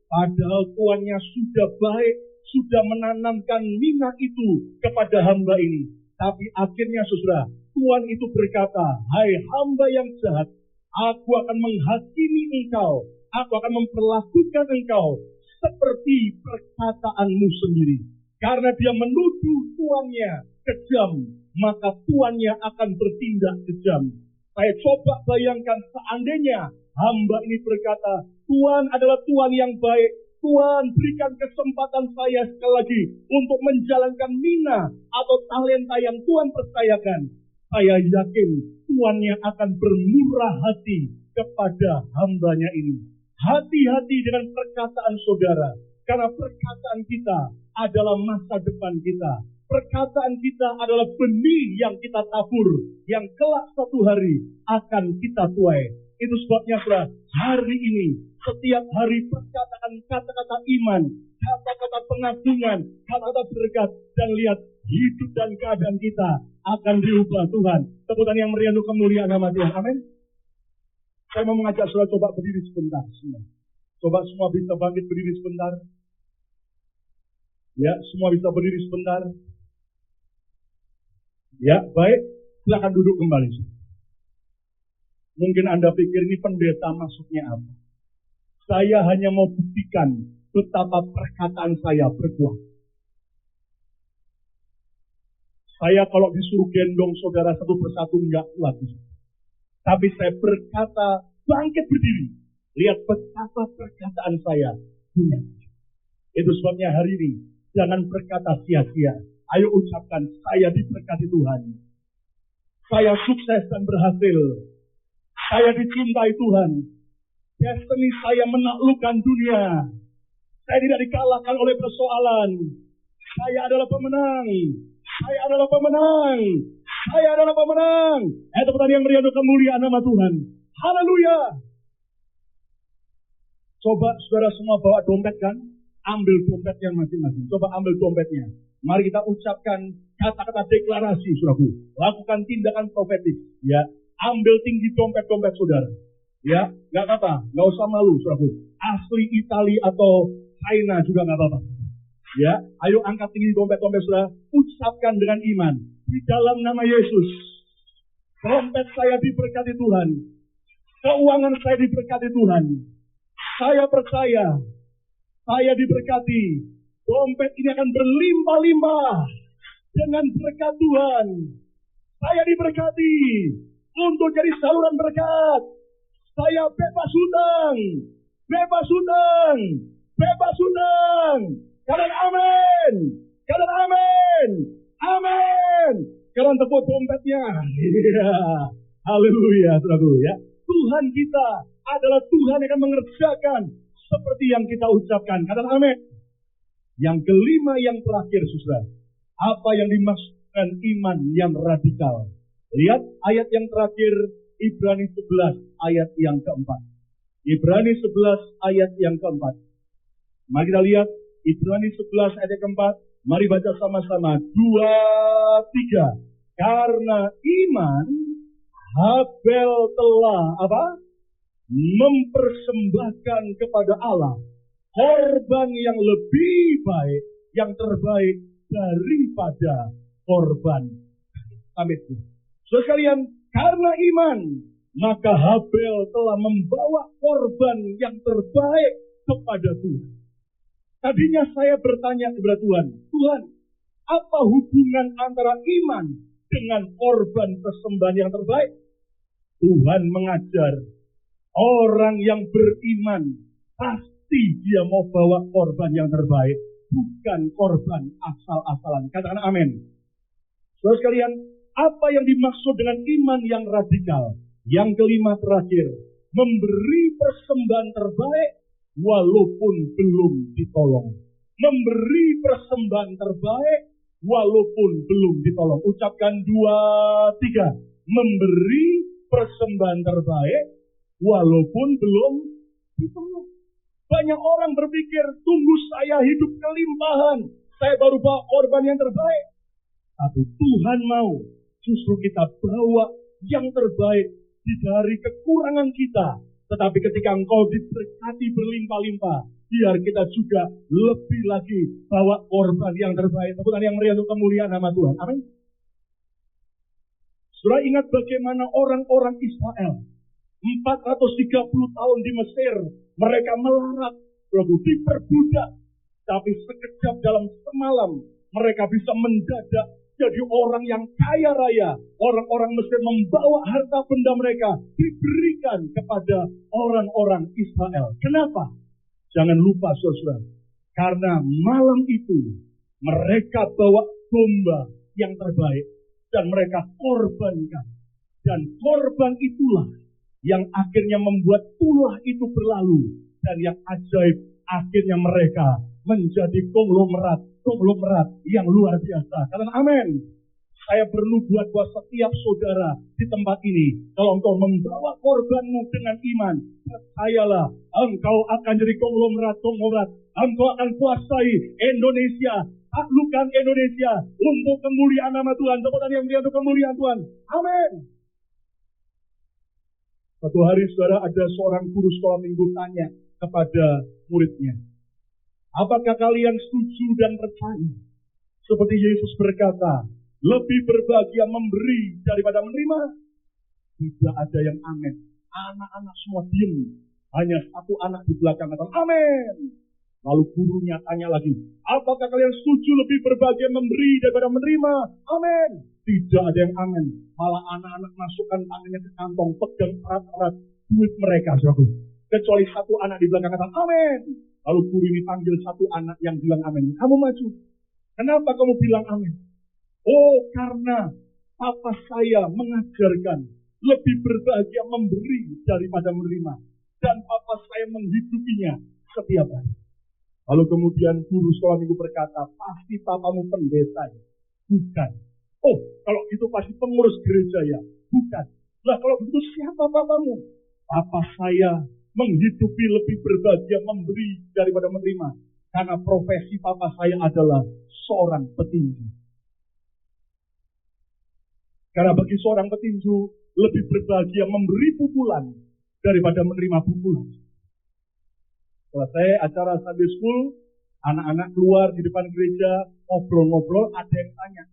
Padahal tuannya sudah baik, sudah menanamkan mina itu kepada hamba ini. Tapi akhirnya, saudara, tuan itu berkata, hai hamba yang jahat, aku akan menghakimi engkau, aku akan memperlakukan engkau seperti perkataanmu sendiri. Karena dia menuduh tuannya kejam, maka tuannya akan bertindak kejam. Saya coba bayangkan seandainya hamba ini berkata, Tuhan adalah Tuhan yang baik. Tuhan berikan kesempatan saya sekali lagi untuk menjalankan mina atau talenta yang Tuhan percayakan. Saya yakin Tuannya akan bermurah hati kepada hambanya ini. Hati-hati dengan perkataan saudara. Karena perkataan kita adalah masa depan kita. Perkataan kita adalah benih yang kita tabur, yang kelak satu hari akan kita tuai. Itu sebabnya, saudara, hari ini, setiap hari perkataan kata-kata iman, kata-kata pengagungan, kata-kata berkat, dan lihat hidup dan keadaan kita akan diubah Tuhan. Tepuk tangan yang meriah untuk kemuliaan nama Tuhan. Amin. Saya mau mengajak saudara coba berdiri sebentar. Coba semua bisa bangkit berdiri sebentar. Ya, semua bisa berdiri sebentar. Ya, baik. Silakan duduk kembali. Mungkin Anda pikir ini pendeta maksudnya apa? Saya hanya mau buktikan betapa perkataan saya berkuasa. Saya kalau disuruh gendong saudara satu persatu enggak kuat. Tapi saya berkata, bangkit berdiri. Lihat betapa perkataan saya punya. Itu sebabnya hari ini, jangan berkata sia-sia. Ayo ucapkan, saya diberkati Tuhan. Saya sukses dan berhasil. Saya dicintai Tuhan. Destiny saya menaklukkan dunia. Saya tidak dikalahkan oleh persoalan. Saya adalah pemenang. Saya adalah pemenang. Saya adalah pemenang. Tepuk tangan yang meriah untuk kemuliaan nama Tuhan. Haleluya. Coba saudara semua bawa dompet kan? Ambil dompetnya masing-masing. Coba ambil dompetnya. Mari kita ucapkan kata-kata deklarasi, saudaraku. Lakukan tindakan profetis. Ya, ambil tinggi dompet-dompet saudara. Ya, nggak apa-apa. Nggak usah malu, saudaraku. Asli Itali atau China juga nggak apa-apa. Ya, ayo angkat tinggi dompet-dompet saudara. Ucapkan dengan iman. Di dalam nama Yesus. Dompet saya diberkati Tuhan. Keuangan saya diberkati Tuhan. Saya percaya. Saya diberkati. Dompet ini akan berlimpah-limpah dengan berkat Tuhan. Saya diberkati untuk jadi saluran berkat. Saya bebas hutang. Bebas hutang. Bebas hutang. Tuhan. Katakan amin. Katakan amin. Amin. Sekarang tepuk trompetnya. Iya. Haleluya, saudaraku ya. Tuhan kita adalah Tuhan yang akan mengerjakan seperti yang kita ucapkan. Katakan amin. Yang kelima, yang terakhir, saudara. Apa yang dimaksudkan iman yang radikal? Lihat ayat yang terakhir, Ibrani 11 ayat yang keempat. Ibrani 11 ayat yang keempat. Mari kita lihat Ibrani 11 ayat yang keempat. Mari baca sama-sama. 2, 3. Karena iman Habel telah mempersembahkan kepada Allah korban yang lebih baik, yang terbaik daripada korban. Amin. Saudara sekalian, karena iman, maka Habel telah membawa korban yang terbaik kepada Tuhan. Tadinya saya bertanya kepada Tuhan, Tuhan, apa hubungan antara iman dengan korban persembahan yang terbaik? Tuhan mengajar, orang yang beriman pasti dia mau bawa korban yang terbaik, bukan korban asal-asalan. Katakan amin. Saudara sekalian, apa yang dimaksud dengan iman yang radikal? Yang kelima terakhir, memberi persembahan terbaik walaupun belum ditolong. Memberi persembahan terbaik walaupun belum ditolong. Ucapkan 2, 3. Memberi persembahan terbaik walaupun belum ditolong. Banyak orang berpikir, tunggu saya hidup kelimpahan, saya baru bawa korban yang terbaik. Tapi Tuhan mau justru kita bawa yang terbaik dari kekurangan kita. Tetapi ketika engkau diberkati berlimpah-limpah, biar kita juga lebih lagi bawa korban yang terbaik. Tepuk yang meriah untuk kemuliaan nama Tuhan. Amin. Saudara ingat bagaimana orang-orang Israel 430 tahun di Mesir, mereka melarat, diperbudak, tapi sekejap dalam semalam mereka bisa mendadak jadi orang yang kaya raya. Orang-orang Mesir membawa harta benda mereka diberikan kepada orang-orang Israel. Kenapa? Jangan lupa saudara, karena malam itu mereka bawa domba yang terbaik dan mereka korbankan. Dan korban itulah yang akhirnya membuat tulah itu berlalu. Dan yang ajaib, akhirnya mereka menjadi konglomerat yang luar biasa. Katakan amin. Saya bernubuat buat setiap saudara di tempat ini, kalau engkau membawa korbanmu dengan iman, percayalah, engkau akan jadi konglomerat. Engkau akan kuasai Indonesia, taklukkan Indonesia untuk kemuliaan nama Tuhan. Tepuk yang untuk kemuliaan Tuhan. Amin. Satu hari saudara, ada seorang guru sekolah minggu tanya kepada muridnya, apakah kalian setuju dan percaya? Seperti Yesus berkata, lebih berbahagia memberi daripada menerima. Tidak ada yang amin. Anak-anak semua diam. Hanya satu anak di belakang kata amin. Lalu gurunya tanya lagi, apakah kalian setuju lebih berbahagia memberi daripada menerima? Amin. Tidak ada yang amin. Malah anak-anak masukkan tangannya ke kantong, pegang erat-erat duit mereka. Kecuali satu anak di belakang kata amin. Lalu guru ini panggil satu anak yang bilang amin. Kamu maju. Kenapa kamu bilang amin? Oh, karena papa saya mengajarkan lebih berbahagia memberi daripada menerima. Dan papa saya menghidupinya setiap hari. Lalu kemudian guru sekolah minggu berkata, pasti papamu pendeta ya? Bukan. Oh, kalau itu pasti pengurus gereja ya? Bukan. Lah kalau begitu siapa papamu? Papa saya menghidupi lebih berbahagia memberi daripada menerima. Karena profesi papa saya adalah seorang petinju. Karena bagi seorang petinju, lebih berbahagia memberi pukulan daripada menerima pukulan. Selesai acara Sunday School, anak-anak keluar di depan gereja, ngobrol-ngobrol, ada yang tanya,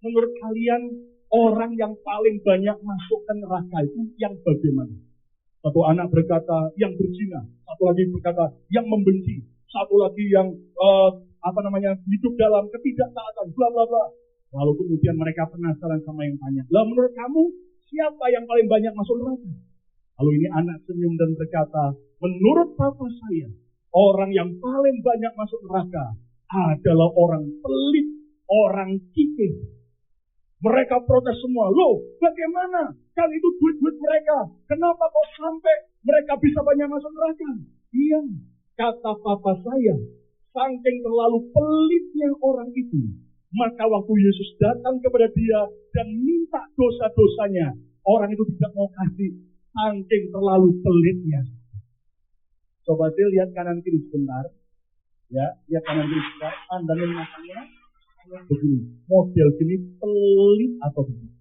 menurut kalian orang yang paling banyak masuk ke neraka itu yang bagaimana? Satu anak berkata, yang berzina. Satu lagi berkata, yang membenci. Satu lagi yang hidup dalam ketidaktaatan, bla bla bla. Lalu kemudian mereka penasaran sama yang tanya, lah menurut kamu siapa yang paling banyak masuk neraka? Lalu ini anak senyum dan berkata, menurut papa saya, Orang yang paling banyak masuk neraka adalah orang pelit, orang kikir. Mereka protes semua. Loh, bagaimana? Kan itu duit-duit mereka. Kenapa kok sampai mereka bisa banyak masuk neraka? Iya, kata papa saya, saking terlalu pelitnya orang itu, maka waktu Yesus datang kepada dia dan minta dosa-dosanya, orang itu tidak mau kasih, saking terlalu pelitnya. Coba saya lihat kanan kiri sebentar. Ya, lihat kanan kiri sebentar. Pandangin matanya. Begini, model gini pelit atau begini?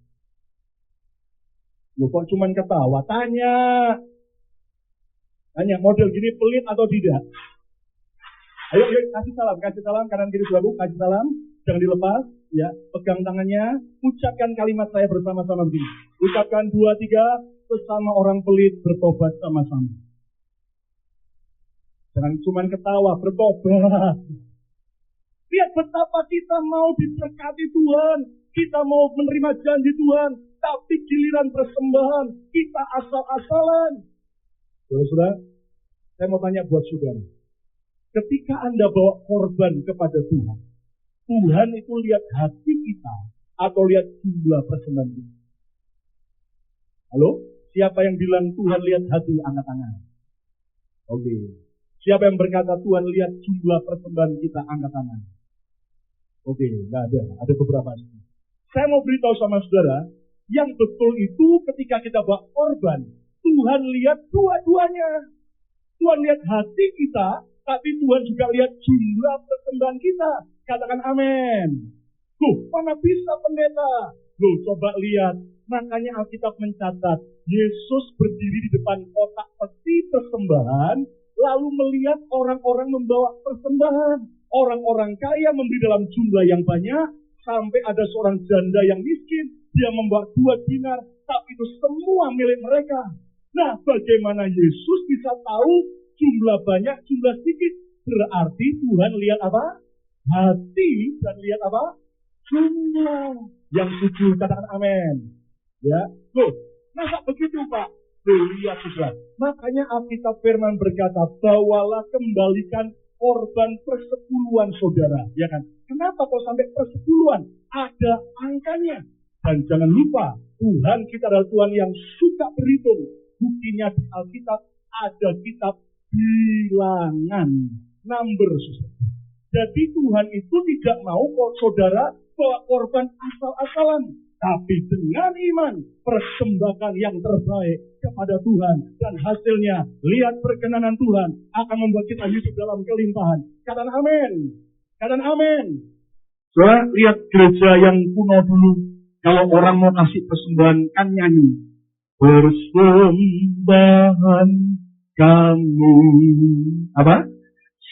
Loh, kok cuman ketawa? Tanya, model gini pelit atau tidak? Ayo, kasih salam kanan kiri sebelah, kasih salam, jangan dilepas, ya, pegang tangannya, ucapkan kalimat saya bersama-sama begini. Ucapkan 2, 3, sesama orang pelit bertobat sama-sama. Jangan cuma ketawa, bertobat. Lihat betapa kita mau diberkati Tuhan, kita mau menerima janji Tuhan, tapi giliran persembahan kita asal-asalan. Saudara, saya mau tanya buat saudara. Ketika Anda bawa korban kepada Tuhan, Tuhan itu lihat hati kita atau lihat jumlah persembahan kita? Halo? Siapa yang bilang Tuhan lihat hati, angkat tangan? Oke. Siapa yang berkata Tuhan lihat jumlah persembahan kita, angkat tangan? Oke, nggak ada. Ada beberapa. Saya mau beritahu sama saudara, yang betul itu ketika kita bawa korban, Tuhan lihat dua-duanya. Tuhan lihat hati kita, tapi Tuhan juga lihat jumlah persembahan kita. Katakan amin. Loh, mana bisa pendeta? Loh, coba lihat. Makanya Alkitab mencatat, Yesus berdiri di depan kotak peti persembahan, lalu melihat orang-orang membawa persembahan. Orang-orang kaya memberi dalam jumlah yang banyak, sampai ada seorang janda yang miskin, dia membawa 2 dinar, tapi itu semua milik mereka. Nah, bagaimana Yesus bisa tahu jumlah banyak, jumlah sedikit? Berarti Tuhan lihat apa? Hati, dan lihat apa? Jumlah. Yang setuju, katakan amin. Ya, loh, masa begitu Pak? Loh, lihat saudara. Makanya Alkitab firman berkata, bawalah kembalikan korban persepuluhan saudara. Ya kan? Kenapa kok sampai persepuluhan? Ada angkanya. Dan jangan lupa, Tuhan kita adalah Tuhan yang suka berhitung. Buktinya di Alkitab ada kitab bilangan, number. Jadi Tuhan itu tidak mau kok saudara bawa korban asal-asalan, tapi dengan iman persembahkan yang terbaik kepada Tuhan, dan hasilnya lihat perkenanan Tuhan akan membuat kita hidup dalam kelimpahan. Katakan amin. Katakan amin. Saudara, lihat gereja yang kuno dulu, kalau orang mau kasih persembahan kan nyanyi, persembahan kami apa?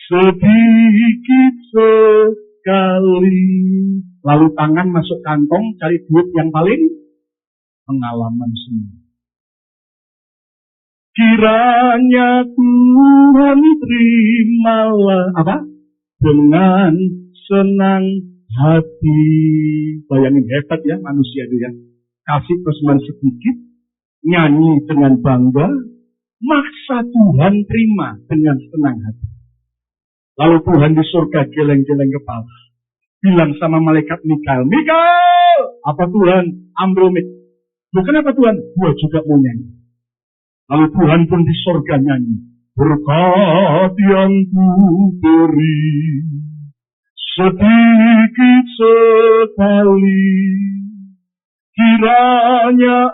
Sedikit sekali. Lalu tangan masuk kantong, cari duit yang paling pengalaman semua. Kiranya Tuhan terimalah apa? Dengan senang hati. Bayangin hebat ya manusia itu ya. Kasih persembahan sedikit, nyanyi dengan bangga, maksa Tuhan terima dengan senang hati. Lalu Tuhan di surga geleng-geleng kepala, bilang sama malaikat Mikael, Mikael, apa Tuhan? Ambil mic. Loh, kenapa Tuhan? Gua juga mau nyanyi. Lalu Tuhan pun di surga nyanyi, berkat yang ku beri sedikit sekali, kiranya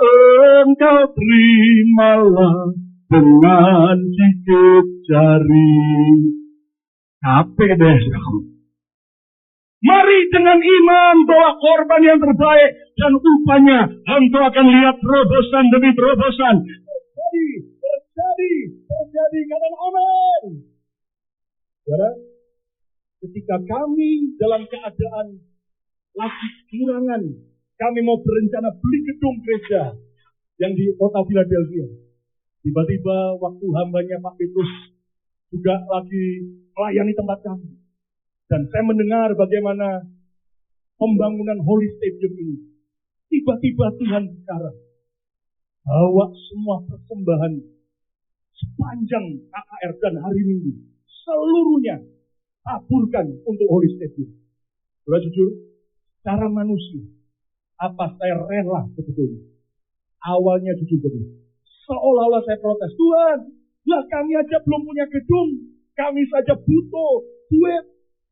engkau terimalah dengan gigit jari. Capek deh. Mari dengan iman bawa korban yang terbaik, dan upahnya engkau akan lihat terobosan demi terobosan. Terjadi, katakan amin. Saudara, ketika kami dalam keadaan lagi kekurangan, kami mau berencana beli gedung gereja yang di kota Philadelphia. Tiba-tiba waktu hambanya Pak Petrus juga lagi melayani tempat kami. Dan saya mendengar bagaimana pembangunan Holy Stadium ini. Tiba-tiba Tuhan bicara, bawa semua persembahan sepanjang KKR dan hari Minggu, seluruhnya taburkan untuk Holy Stadium. Sudah jujur, cara manusia, apa saya rela sebetulnya? Awalnya jujur betul. Seolah-olah saya protes, Tuhan, lah kami aja belum punya gedung, kami saja butuh duit,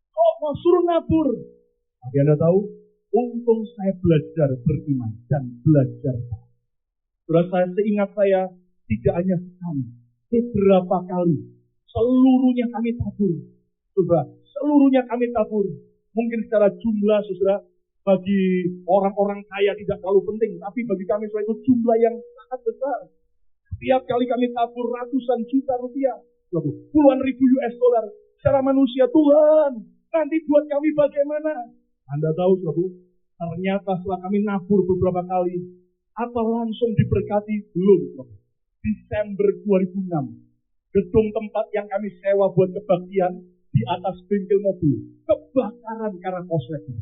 kok mau suruh nabur? Tapi Anda tahu, untung saya belajar beriman dan belajar. Sudah saya seingat saya, tidak hanya sekali, beberapa kali, seluruhnya kami tabur. Saudara, seluruhnya kami tabur. Mungkin secara jumlah, saudara, bagi orang-orang kaya tidak terlalu penting, tapi bagi kami saudara itu jumlah yang sangat besar. Setiap kali kami tabur ratusan juta rupiah, puluhan ribu US dollar. Secara manusia, Tuhan, nanti buat kami bagaimana? Anda tahu, saudara, ternyata setelah kami nabur beberapa kali, apa langsung diberkati? Belum. Desember 2006, gedung tempat yang kami sewa buat kebaktian di atas bengkel mobil kebakaran karena korsleting.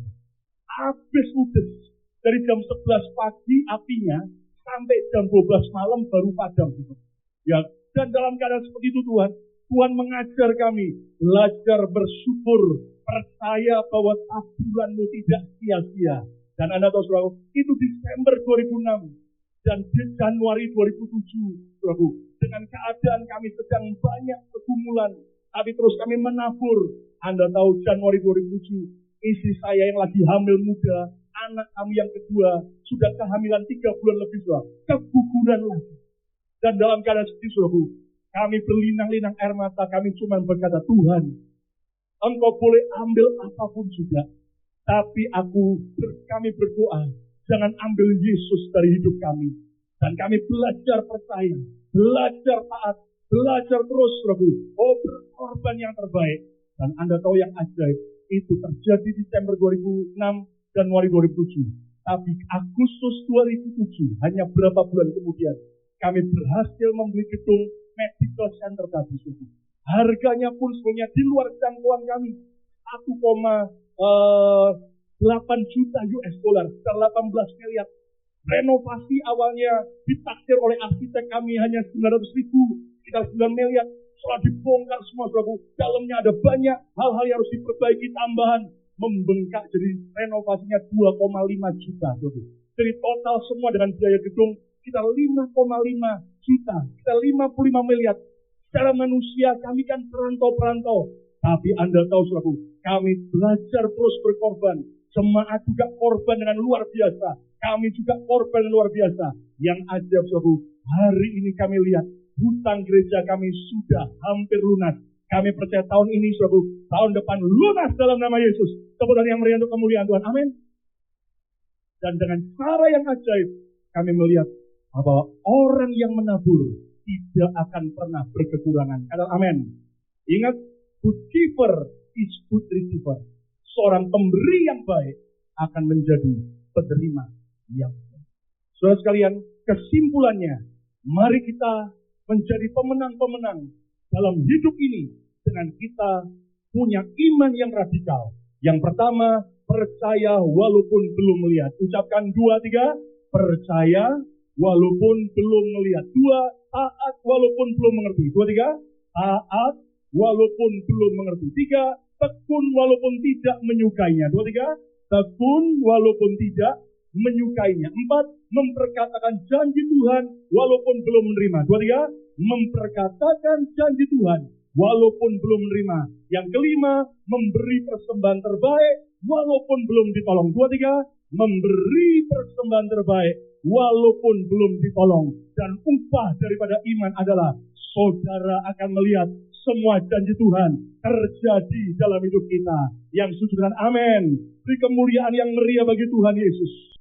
Habis ludes. Dari jam 11 pagi apinya sampai jam 12 malam baru padam. Ya, dan dalam keadaan seperti itu Tuhan mengajar kami belajar bersyukur, percaya bahwa taburanmu tidak sia-sia. Dan Anda tahu saudara, itu Desember 2006 dan Januari 2007, saudara, dengan keadaan kami sedang banyak pergumulan, tapi terus kami menabur. Anda tahu Januari 2007, istri saya yang lagi hamil muda, anak kami yang kedua, sudah kehamilan 3 bulan lebih, saudara, keguguran lagi. Dan dalam keadaan seperti saudara, kami berlinang-linang air mata, kami cuma berkata, Tuhan, Engkau boleh ambil apapun juga, tapi kami berdoa, jangan ambil Yesus dari hidup kami. Dan kami belajar percaya, belajar taat, belajar terus, saudara, berkorban yang terbaik. Dan Anda tahu yang ajaib, itu terjadi Desember 2006, Januari 2007. Tapi Agustus 2007, hanya berapa bulan kemudian, kami berhasil membeli gedung medical center tadi. Harganya pun sebenarnya di luar jangkauan kami. 1,8 juta US dollar, sekitar 18 miliar. Renovasi awalnya ditaksir oleh arsitek kami hanya 900 ribu, sekitar 9 miliar. Setelah dibongkar semua, saudara, dalamnya ada banyak hal-hal yang harus diperbaiki, tambahan, membengkak jadi renovasinya 2,5 juta. Saudara. Jadi total semua dengan biaya gedung sekitar 5,5 juta, sekitar 55 miliar. Secara manusia kami kan perantau-perantau, tapi Anda tahu saudara, kami belajar terus berkorban. Jemaat juga korban dengan luar biasa. Kami juga korban luar biasa. Yang ajaib saudara, hari ini kami lihat hutang gereja kami sudah hampir lunas. Kami percaya tahun ini, saudara, tahun depan lunas dalam nama Yesus. Tepuk tangan yang meriah untuk kemuliaan Tuhan. Amin. Dan dengan cara yang ajaib, kami melihat bahwa orang yang menabur tidak akan pernah berkekurangan. Katakan amin. Ingat, good giver is good receiver. Seorang pemberi yang baik akan menjadi penerima yang baik. Saudara sekalian, kesimpulannya, mari kita menjadi pemenang-pemenang dalam hidup ini dengan kita punya iman yang radikal. Yang pertama, percaya walaupun belum melihat. Ucapkan 2, 3, percaya walaupun belum melihat. 2, taat walaupun belum mengerti. 2, 3, taat walaupun belum mengerti. 3, tekun walaupun tidak menyukainya. 2, 3, tekun walaupun tidak menyukainya. 4, memperkatakan janji Tuhan walaupun belum menerima. 2, 3, memperkatakan janji Tuhan walaupun belum menerima. Yang kelima, memberi persembahan terbaik walaupun belum ditolong. 2, 3, memberi persembahan terbaik walaupun belum ditolong. Dan upah daripada iman adalah saudara akan melihat semua janji Tuhan terjadi dalam hidup kita. Yang setuju dengan amin. Beri kemuliaan yang meriah bagi Tuhan Yesus.